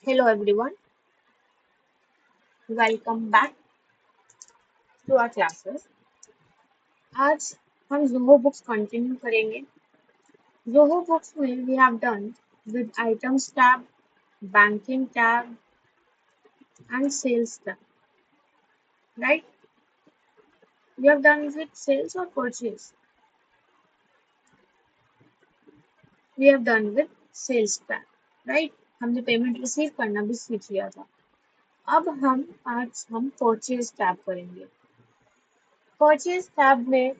Hello everyone, welcome back to our classes. आज हम Zoho books continue करेंगे। Zoho books में we have done with items tab, banking tab and sales tab, right? We have done with sales or purchase. We have done with sales tab, right? हमने payment receive करना भी सीख लिया था। अब हम परचेज टैब करेंगे। परचेज टैब में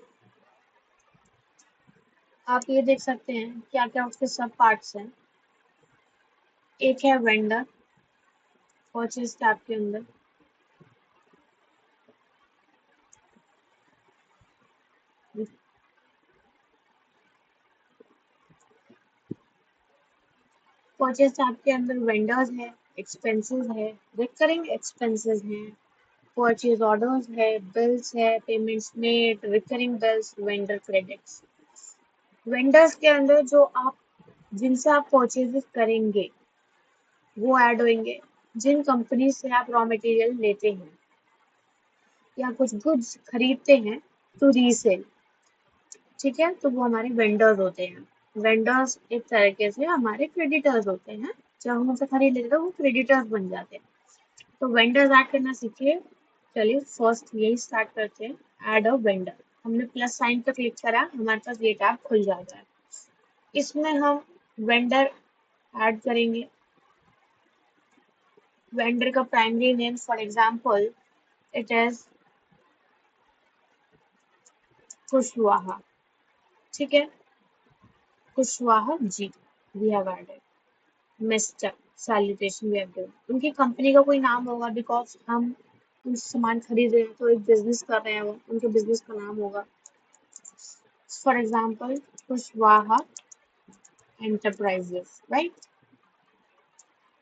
आप ये देख सकते हैं क्या क्या उसके सब पार्ट्स हैं। एक है वेंडर परचेज टैब के अंदर, परचेज टैब के अंदर वेंडर्स है, एक्सपेंसेस है, रिकरिंग एक्सपेंसेस हैं, परचेज ऑर्डर्स है, बिल्स है, payments made, recurring bills, vendor credits. Vendors के अंदर जो आप जिनसे आप परचेजेस करेंगे वो ऐड होंगे। जिन कंपनी से आप रॉ मटेरियल लेते हैं या कुछ गुड्स खरीदते हैं टू रीसेल, ठीक है, तो वो हमारे वेंडर्स होते हैं। वेंडर्स एक तरीके से हमारे क्रेडिटर्स होते हैं। जब हम उनसे खरीद लेते हैं तो वो क्रेडिटर्स बन जाते हैं। तो वेंडर्स ऐड करना सीखिए। चलिए फर्स्ट यही स्टार्ट करते हैं। ऐड अ वेंडर, हमने प्लस साइन पर क्लिक करा, हमारे पास ये टैब खुल जाता है। इसमें हम वेंडर ऐड करेंगे। वेंडर का primary name for example it is Kushwaha, ठीक है, Kushwaha ji. We have added mister salutation we have given. उनकी कंपनी का कोई नाम होगा बिकॉज हम उनसे सामान खरीद रहे हैं तो एक बिजनेस कर रहे हैं, वो उनके बिजनेस का नाम होगा। For example Kushwaha enterprises, right.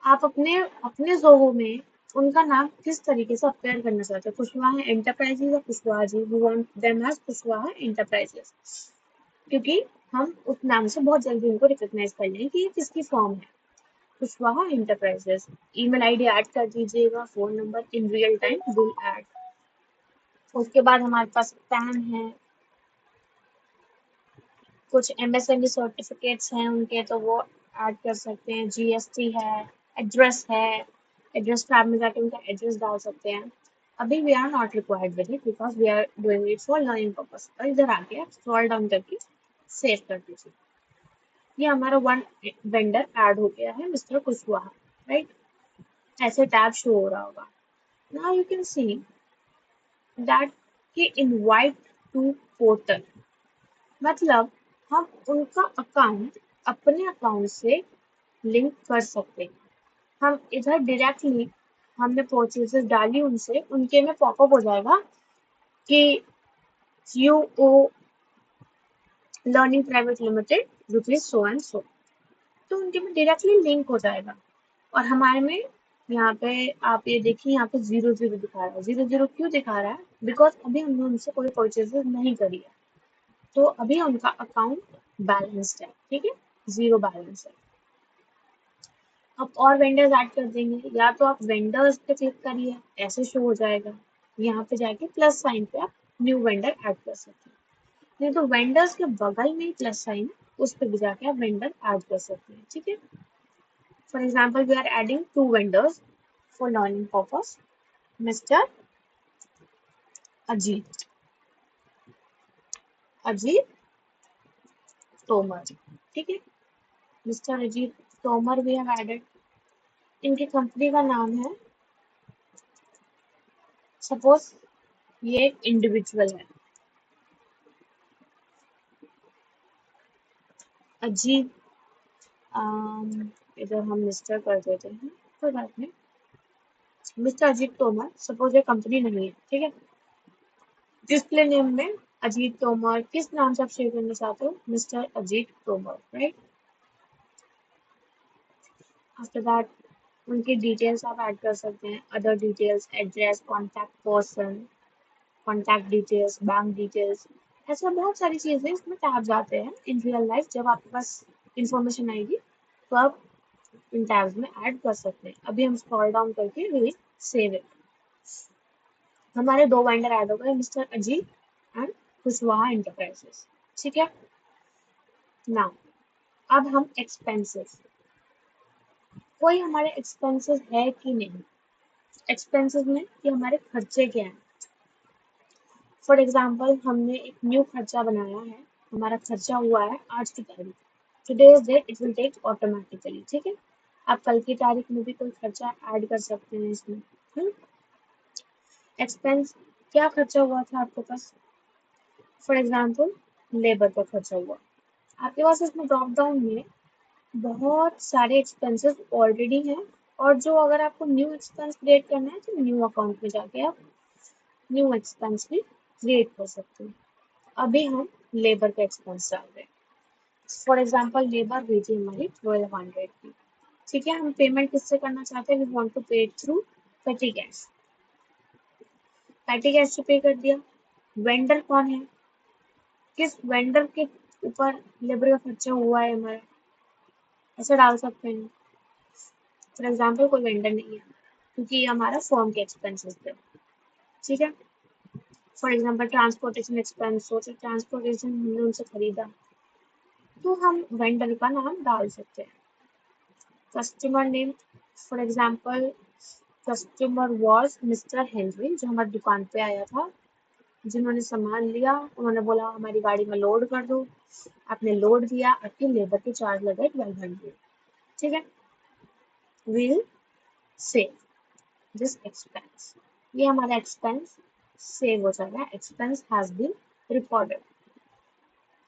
आप अपने अपने जोहो में उनका नाम किस तरीके से अपेयर करना चाहते हैं, कुशवाहा एंटरप्राइजेस या Kushwaha ji. We want them as Kushwaha enterprises, क्योंकि हम उस नाम से बहुत जल्दी उनको रिकॉग्नाइज कर लेंगे कि ये किसकी फॉर्म है। Kushwaha enterprises. Email ID add कर दीजिएगा, phone number in real time will add. उसके बाद हमारे पास पैन है, कुछ एमएसएमई सर्टिफिकेट्स हैं उनके, तो वो ऐड कर सकते हैं। जीएसटी है, एड्रेस है, एड्रेस टैब में जाके उनका एड्रेस डाल सकते हैं। अभी we are not required with it because we are doing it for learning purpose. और इधर आके आप स्क्रॉल डाउन करके सेव कर दीजिए। ये हमारा वन वेंडर ऐड हो गया है, मिस्टर कुशवाहा, राइट। ऐसे टैब शो हो रहा होगा। Now you can see that कि इनवाइट टू पोर्टल, मतलब हम उनका अकाउंट अपने अकाउंट से लिंक कर सकते हैं। हम इधर डायरेक्टली हमने परचेजेस डाली उनसे, उनके में पॉपअप हो जाएगा कि U O learning private limited rupees so and so, तो उनके में डायरेक्टली लिंक हो जाएगा। और हमारे में यहाँ पे आप ये देखिए, यहाँ पे 00 दिखा रहा है। 00 क्यों दिखा रहा है? बिकॉज अभी हमने उनसे कोई परचेजेस नहीं करी है, तो अभी उनका अकाउंट बैलेंस्ड है, ठीक है, जीरो बैलेंस है। अब और वेंडर्स ऐड कर देंगे, या तो आप वेंडर्स पे क्लिक करिए, ऐसे शो हो जाएगा। यहाँ पे जाके प्लस साइन पे आप न्यू वेंडर ऐड कर सकते हैं। नहीं तो वेंडर्स के बगल में ही प्लस साइन है, उस पर भी जाके आप वेंडर ऐड कर सकते हैं, ठीक है। For example we are adding two vendors for learning purpose, mister Ajit, Ajit Tomar, ठीक है, mister Ajit Tomar we have added. इनकी कंपनी का नाम है, सपोज ये एक इंडिविजुअल है, अजीत, इधर हम मिस्टर कर देते हैं, कोई बात नहीं। मिस्टर अजीत तोमर, सपोज ये कंपनी नहीं है, ठीक है। डिस्प्ले नेम में अजीत तोमर, किस नाम से आप शेयर करना चाहते हो? Mister Ajit Tomar, right. After that उनकी डिटेल्स आप ऐड कर सकते हैं, other details, address, contact person, contact details, bank details. ऐसा बहुत सारी चीजें इसमें टैब्स आते हैं। इन रियल लाइफ जब आपके पास इंफॉर्मेशन आएगी तो आप इन टैब्स में ऐड कर सकते हैं। अभी हम स्क्रॉल डाउन करके वी सेव इट। हमारे दो वेंडर ऐड हो गए, mister Ajit and Kushwaha enterprises. ठीक है। नाउ अब हम एक्सपेंसेस, कोई हमारे एक्सपेंसेस है कि नहीं, एक्सपेंसेस में कि हमारे खर्चे क्या हैं। फॉर एग्जाम्पल हमने एक न्यू खर्चा बनाया है, हमारा खर्चा हुआ है आज की तारीख, today's date it will take automatically. ठीक है। आप कल की तारीख में भी कोई खर्चा ऐड कर सकते हैं इसमें। एक्सपेंस, क्या खर्चा हुआ था आपके पास, फॉर एग्जाम्पल लेबर का खर्चा हुआ। आपके पास इसमें ड्रॉप डाउन में बहुत सारे एक्सपेंसेस ऑलरेडी हैं, और जो अगर आपको न्यू एक्सपेंस क्रिएट करना है तो न्यू अकाउंट में जाके आप न्यू एक्सपेंस भी क्रिएट कर सकते हैं। अभी हम लेबर का एक्सपेंस डाल रहे हैं। फॉर एग्जाम्पल लेबर हुई थी हमारी 1200 की। ठीक है। हम पेमेंट किससे करना चाहते हैं, वी वांट टू पे थ्रू पेटी कैश। पेटी कैश से पे कर दिया। वेंडर कौन है, किस वेंडर के ऊपर लेबर का खर्चा हुआ है हमारा, ऐसे डाल सकते हैं। फॉर एग्जाम्पल कोई वेंडर नहीं है क्योंकि ये हमारा फॉर्म के एक्सपेंसेस थे। ठीक है। फॉर एग्जाम्पल ट्रांसपोर्टेशन एक्सपेंस, सोचे ट्रांसपोर्टेशन हमने उनसे खरीदा, तो हम वेंडर का नाम डाल सकते हैं। Customer name, for example customer was mister Henry, जो हमारी दुकान पे आया था, जिन्होंने सामान लिया, उन्होंने बोला हमारी गाड़ी में लोड कर दो, आपने लोड दिया, आपकी लेबर के चार्ज लगे 1200। ठीक है। विल सेव दिस एक्सपेंस, ये हमारा एक्सपेंस सेव हो जाएगा, एक्सपेंस हैज बीन रिकॉर्डेड।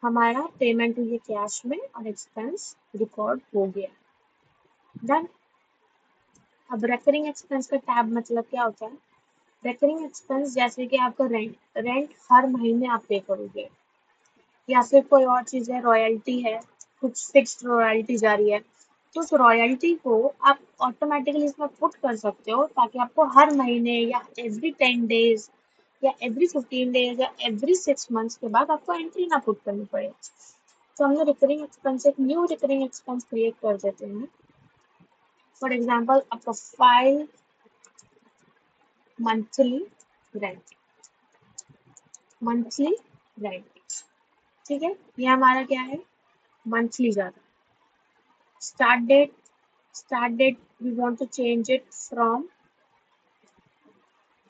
हमारा पेमेंट हुई है कैश में और एक्सपेंस रिकॉर्ड हो गया। डन। अब रेकरिंग एक्सपेंस का टैब मतलब क्या होता है, रेकरिंग एक्सपेंस जैसे कि आपका रेंट, रेंट हर महीने आप पे करोगे, या फिर कोई और चीज़ है, रॉयल्टी है, कुछ फिक्स्ड रॉयल्टी जा रही है, तो उस रॉयल्टी को आप ऑटोमेटिकली इसमें पुट कर सकते हो, ताकि आपको हर महीने या एवरी 10 डेज या एवरी 15 डेज या एवरी 6 मंथ्स के बाद आपको एंट्री ना पुट करनी पड़े। तो हमने रिकरिंग एक्सपेंस, एक न्यू रिकरिंग एक्सपेंस क्रिएट कर देते हैं। फॉर एग्जाम्पल आपका file monthly rent, monthly rent. ठीक है। ये हमारा क्या है, मंथली जा रहा है। Start date, start date we want to change it from,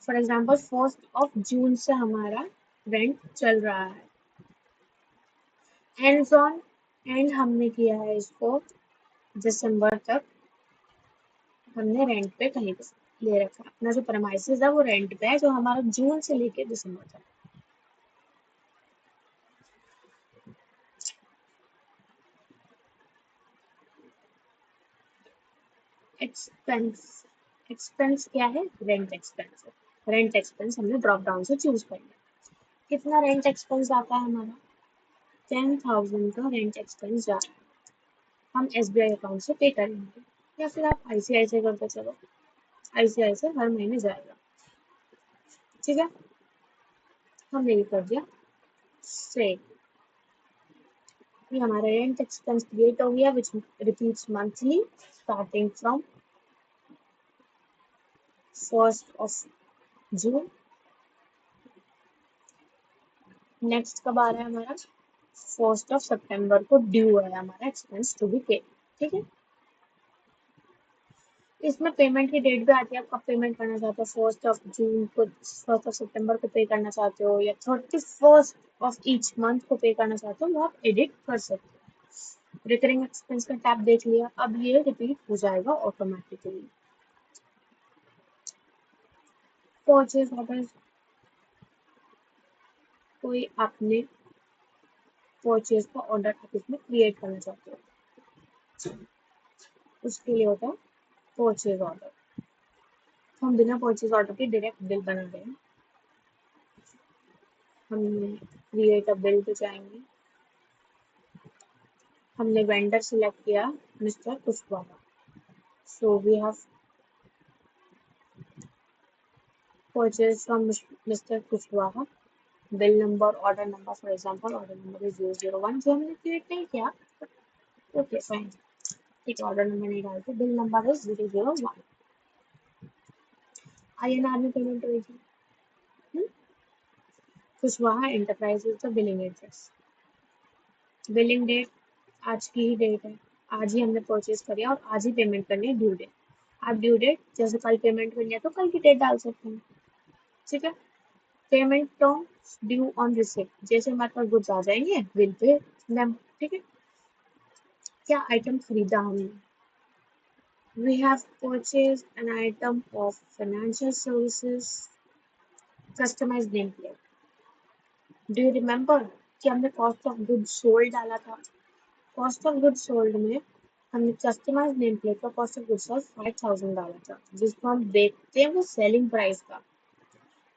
for example 1 जून से हमारा रेंट चल रहा है। एंड्स ऑन, एंड हमने किया है इसको दिसंबर तक, हमने रेंट पे कहीं पे ले रखा है। अपना जो प्रेमाइसेस है वो रेंट पे है, जो हमारा जून से लेके दिसंबर तक। एक्सपेंस, एक्सपेंस क्या है, रेंट एक्सपेंस है। रेंट एक्सपेंस हमने ड्रॉप डाउन से चूज कर लिया। कितना रेंट एक्सपेंस आता है हमारा, 10,000 का रेंट एक्सपेंस जा रहा है। हम SBI अकाउंट से पे करेंगे, या फिर आप ICICI करते चलो, ICICI हर महीने जाएगा। ठीक है। हमने ये कर दिया सेव। ये हमारा रेंट एक्सपेंस क्रिएट हो गया, which repeats monthly starting from 1 June. Next कब आ रहा है हमारा, 1 सितंबर को ड्यू है हमारा एक्सपेंस टू बी पेड। ठीक है। इसमें पेमेंट की डेट भी आती है, आप कब पेमेंट करना चाहते हो, 1 जून को, 1 सितंबर को पे करना चाहते हो, या 31 ईच मंथ को पे करना चाहते हो, वो आप एडिट कर सकते हो। रिकरिंग एक्सपेंस का टैब देख लिया, अब ये रिपीट हो जाएगा ऑटोमेटिकली। परचेज ऑर्डर, कोई आपने परचेज का ऑर्डर आप इसमें क्रिएट करना चाहते हो, उसके लिए होता है परचेज ऑर्डर। हम बिना परचेज ऑर्डर के डायरेक्ट बिल बना रहे हैं। हम क्रिएट अ बिल पे जाएंगे, हमने वेंडर सिलेक्ट किया mister Kushwaha, so we have purchase from mister Kushwaha. Bill number, order number, for example order number is 001, जो हमने क्रिएट नहीं किया, ओके फाइन। ठीक है, ऑर्डर नंबर नहीं डालते, बिल नंबर है 001। INR में पेमेंट होगी। कुशवाहा एंटरप्राइजेज का बिलिंग एड्रेस, बिलिंग डेट आज की ही डेट है, आज ही हमने परचेज करी है और आज ही पेमेंट करनी है, ड्यू डेट। आप ड्यू डेट जैसे कल पेमेंट करनी है तो कल की डेट डाल सकते हैं। ठीक है, payment terms due on receipt, जैसे हमारे पास गुड्स आ जाएंगे विल पे देम। ठीक है, क्या आइटम खरीदा हमने? We have purchase an item of financial services customized name plate. Do you remember कि हमने कॉस्ट ऑफ गुड्स सोल्ड डाला था? कॉस्ट ऑफ गुड्स सोल्ड में हमने कस्टमाइज्ड नेम प्लेट का कॉस्ट ऑफ गुड्स सोल्ड 5000 डाला था, जिसको हम देखते हैं वो सेलिंग प्राइस का।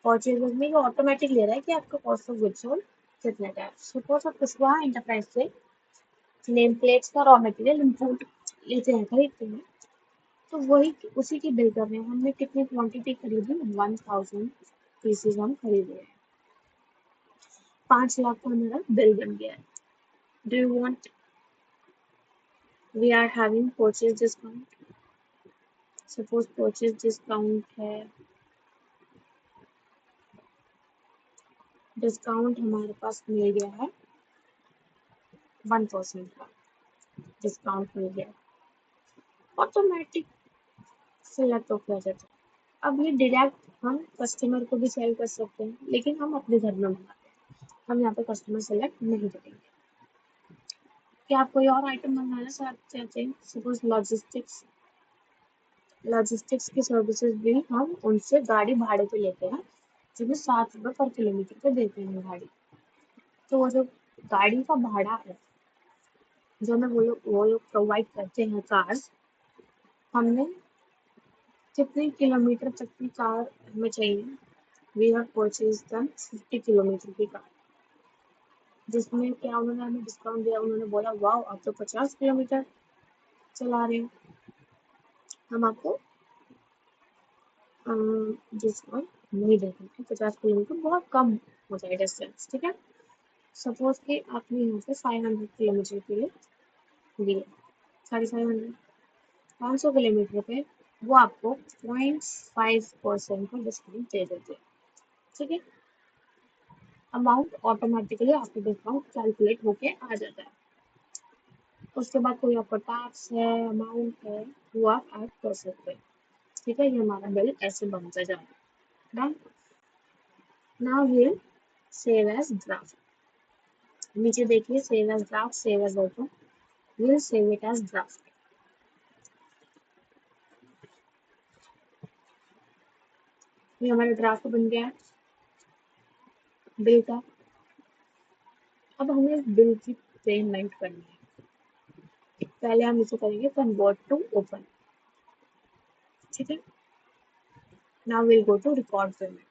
परचेज में ये ऑटोमेटिक ले रहा है कि आपका कॉस्ट ऑफ गुड्स सोल्ड कितना का है। सपोज आप कुशवाहा एंटरप्राइज से नेम प्लेट्स का रॉ मटेरियल इम्पोर्ट लेते हैं, खरीदते हैं, तो वही उसी की बिल कर रहे हैं। हमने कितनी क्वांटिटी खरीदी? 1000 पीसेज हम खरीदे हैं, 5 लाख का हमारा बिल बन गया है। Do you want, we are having purchase discount. Suppose purchase discount है, डिस्काउंट हमारे पास मिल गया है 1% का डिस्काउंट मिल गया, ऑटोमेटिक सिलेक्ट हो जाता है। अब ये डायरेक्ट हम कस्टमर को भी सेल कर सकते हैं, लेकिन हम अपने घर में मंगाते हैं, हम यहाँ पे कस्टमर सेलेक्ट नहीं करेंगे। क्या आप कोई और आइटम मंगाना चाहते हैं? सपोज लॉजिस्टिक्स, लॉजिस्टिक्स की सर्विसेज भी हम उनसे गाड़ी भाड़े पे लेते हैं, जिन्हें 7 रुपये पर किलोमीटर पे देते हैं गाड़ी। तो वो जो गाड़ी का भाड़ा है जो हमें वो लोग प्रोवाइड करते हैं कार्स, हमने कितने किलोमीटर तक की कार हमें चाहिए? We have purchase the 50 kilometre की कार, जिसमें क्या उन्होंने हमें डिस्काउंट दिया? उन्होंने बोला वाह आप तो 50 किलोमीटर चला रहे हैं, हम आपको डिस्काउंट नहीं देते। 50 किलोमीटर बहुत कम होता है डिस्टेंस। ठीक है, सपोज कि आपने यहाँ से 500 किलोमीटर के लिए दिए, 550, 500 किलोमीटर पे वो आपको 0.5% का डिस्काउंट दे देते हैं। ठीक है, अमाउंट ऑटोमेटिकली आपका डिस्काउंट कैलकुलेट होके आ जाता है। उसके बाद कोई आपका टैक्स है, अमाउंट है, वो आप ऐड कर सकते हैं। ठीक है, ये हमारा बिल ऐसे बनता जाएगा। Done. Now will save as draft. नीचे देखिए save as draft, save as open, will save it as draft. ये हमारा ड्राफ्ट बन गया है बिल का। अब हमें इस बिल की पेमेंट करनी है। पहले हम इसे करेंगे कन्वर्ट टू ओपन। ठीक है, now will go to record payment.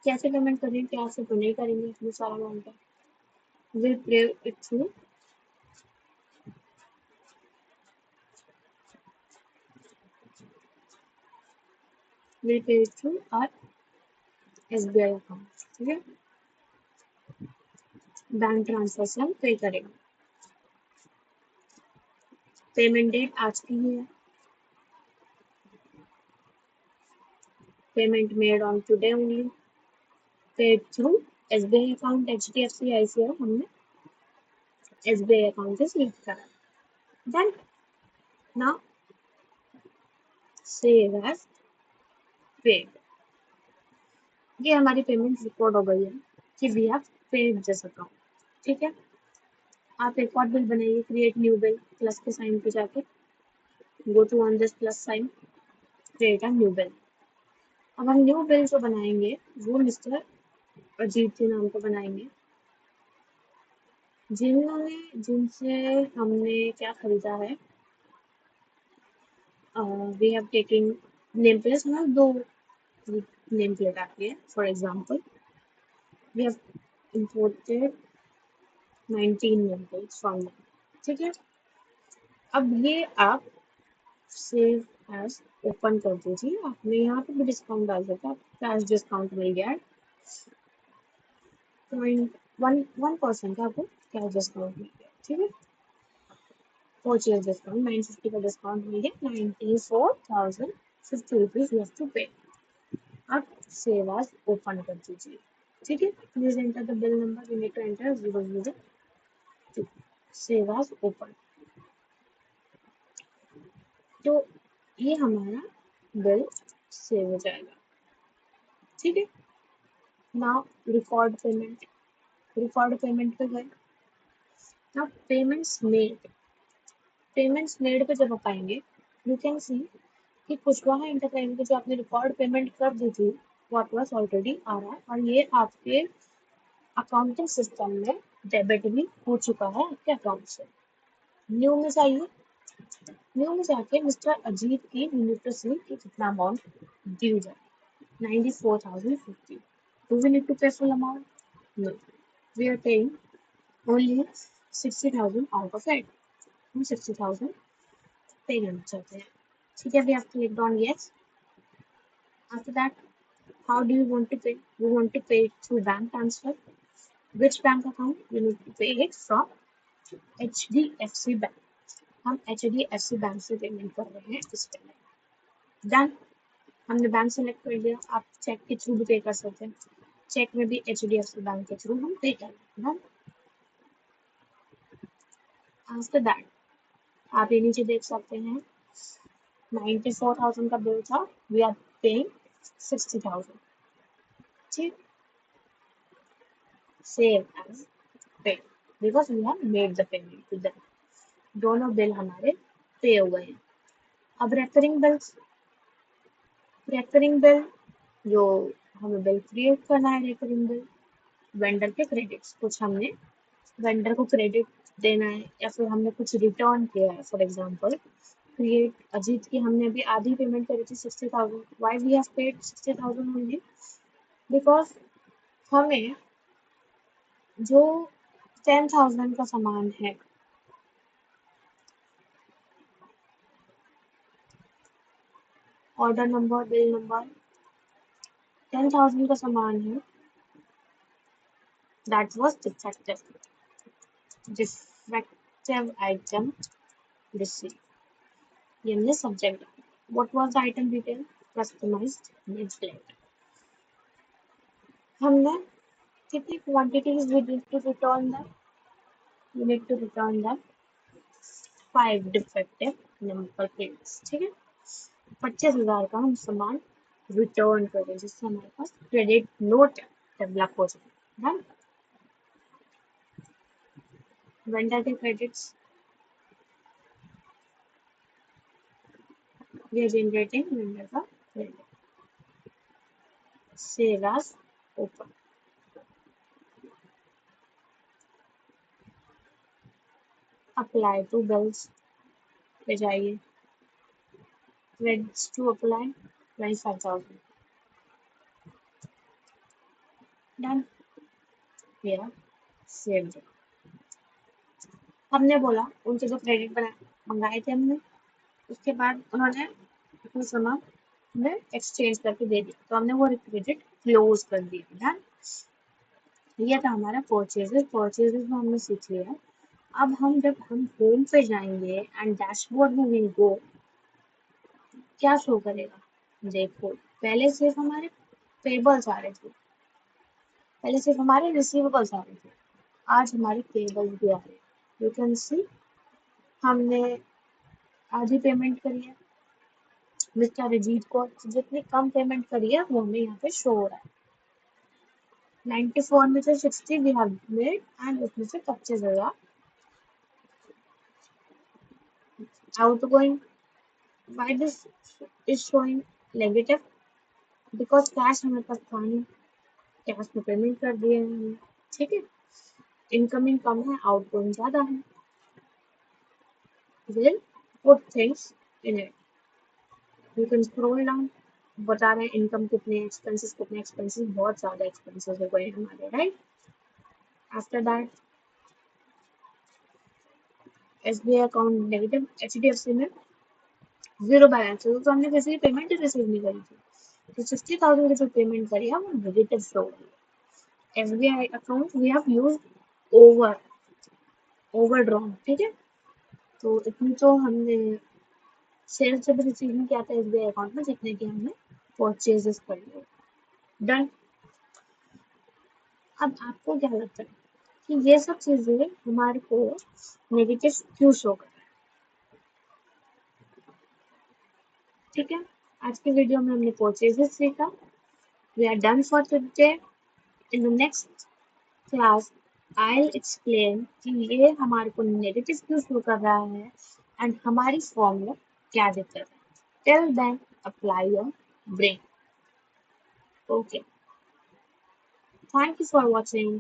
कैसे पेमेंट करेंगे, कैसे तो नहीं करेंगे, इतनी सारा अमाउंट है। Will pay it through, will pay it through our SBI account. ठीक है, बैंक ट्रांसफर से हम पे करेंगे। पेमेंट डेट आज की ही है, payment made on today only, paid through SBI account, HDFC ICICI हमने SBI अकाउंट से सिलेक्ट करा। Then now save as paid. ये हमारी पेमेंट रिकॉर्ड हो गई है कि we have paid this account. ठीक है, आप एक और बिल बनाइए, क्रिएट न्यू बिल, प्लस के साइन पे जाके go to on this plus sign, create a new bill. अब हम न्यू बिल जो बनाएंगे वो मिस्टर अजीत के नाम पर बनाएंगे, जिनसे हमने क्या खरीदा है। We have taking name plate, हमें 2 नेम प्लेट आती है। For example we have imported 19 name plates from them. ठीक है, अब ये आप सेव एज ओपन कर दीजिए। आपने यहाँ पे भी डिस्काउंट डाल सकते हैं, कैश डिस्काउंट मिल गया है 0.1% का आपको कैश डिस्काउंट मिल गया, ठीक है। परचेज डिस्काउंट 950 का डिस्काउंट मिल गया, 94,050 रुपीज यू हैव टू पे। आप सेव एज ओपन कर दीजिए, ठीक है। Please enter the bill number, you need to enter 002। Save as open. तो ये हमारा बिल सेव हो जाएगा, ठीक है। नाउ रिकॉर्ड पेमेंट पे गए। नाउ पेमेंट्स मेड पे जब आप आएंगे, यू कैन सी कि कुशवाहा एंटरप्राइज की जो आपने रिकॉर्ड पेमेंट कर दी थी व्हाट वाज ऑलरेडी आ रहा है, और ये आपके अकाउंटिंग सिस्टम में डेबिट भी हो चुका है आपके अकाउंट से। न्यू में जाइए, न्यू में जाके मिस्टर अजीत की यूनिट टू सी कि कितना अमाउंट ड्यू है, 94,050। Do we need to pay full amount? No, we are paying only 60,000 out of it. हम 60,000 पे करना चाहते हैं, ठीक है। We have clicked on yes. After that, how do you want to pay? You want to pay it through bank transfer. Which bank account? You need to pay it from HDFC bank. हम HDFC bank से payment कर रहे हैं इस payment. Done, हमने bank select कर लिया। आप चेक के थ्रू भी पे कर सकते हैं, चेक में भी HDFC बैंक के थ्रू हम पे कर रहे हैं। डन। आफ्टर दैट आप ये नीचे देख सकते हैं 94,000 का बिल था, वी आर पेइंग 60,000, ठीक। Save as pay because we have made the payment to them. दोनों बिल हमारे पे हो गए हैं। अब रेकरिंग बिल जो हमें बिल क्रिएट करना है, रेकरिंग बिल वेंडर के क्रेडिट्स, कुछ हमने वेंडर को क्रेडिट देना है या फिर हमने कुछ रिटर्न किया है। फॉर एग्जांपल क्रिएट अजीत की हमने अभी आधी पेमेंट करी थी 60,000। Why we have paid 60,000 only? Because हमें जो 10,000 का सामान है, ऑर्डर नंबर बिल नंबर 10,000 का सामान है, that was defective item receive, ये हमने subject. What was the item detail? Customized nameplate. हमने कितनी quantities we need to return that? We need to return that 5 defective number plates, ठीक है। 25,000 का हम सामान रिटर्न कर रहे हैं, जिससे हमारे पास क्रेडिट नोट डेवलप हो जाए। वेंडर के credits, we are generating vendor का credit. Save as open. Apply to bills पे जाइए, credits to apply 25,000। Done, here saved. हमने बोला उनसे जो क्रेडिट बना मंगाए थे हमने, उसके बाद उन्होंने अपना सामान हमें एक्सचेंज करके दे दिया, तो हमने वो क्रेडिट क्लोज कर दिया। डन, ये था हमारा परचेजेस में हमने सीख लिया। अब जब हम होम पे जाएंगे एंड डैशबोर्ड में विल गो, क्या शो करेगा? देखो, पहले सिर्फ हमारे पेबल्स आ रहे थे, पहले सिर्फ हमारे रिसीवेबल्स आ रहे थे, आज हमारे पेबल्स भी आ रहे हैं। यू कैन सी हमने आधी पेमेंट करी है मिस्टर अजीत को, जितनी कम पेमेंट करी है वो हमें यहाँ पे शो हो रहा है। 94 में से 60 वी हैव मेड एंड उसमें से 25,000 out going. Why this is showing negative? Because cash हमारे पास था नहीं, कैश में पेमेंट कर दिए हमने, ठीक है। इनकमिंग कम है, आउटगोइंग ज्यादा है। Will put things in it, you can scroll down, बता रहे हैं इनकम कितने, एक्सपेंसेस बहुत ज्यादा एक्सपेंसेस हो गए हमारे, right. After that SBI account negative, HDFC में जीरो बैलेंस है तो हमने किसी की पेमेंट ही रिसीव नहीं करी थी, तो 60,000 की जो पेमेंट करी है वो नेगेटिव फ्लो हो रही है। SBI account we have use over overdrawn, ठीक है। तो इतनी तो हमने सेल्स जब रिसीव नहीं किया था एसबीआई अकाउंट में जितने की हमने परचेजेस कर लिए। डन। अब आपको क्या लगता है कि ये सब चीजें हमारे को नेगेटिव क्यों शो कर रहा है? ठीक है, आज की वीडियो में हमने परचेजेस सीखा। We are done for today. In the next class I explain कि ये हमारे को नेगेटिव क्यों शो कर रहा है एंड हमारी फॉर्म में क्या दिक्कत है। Till then apply your brain. Okay, thank you for watching.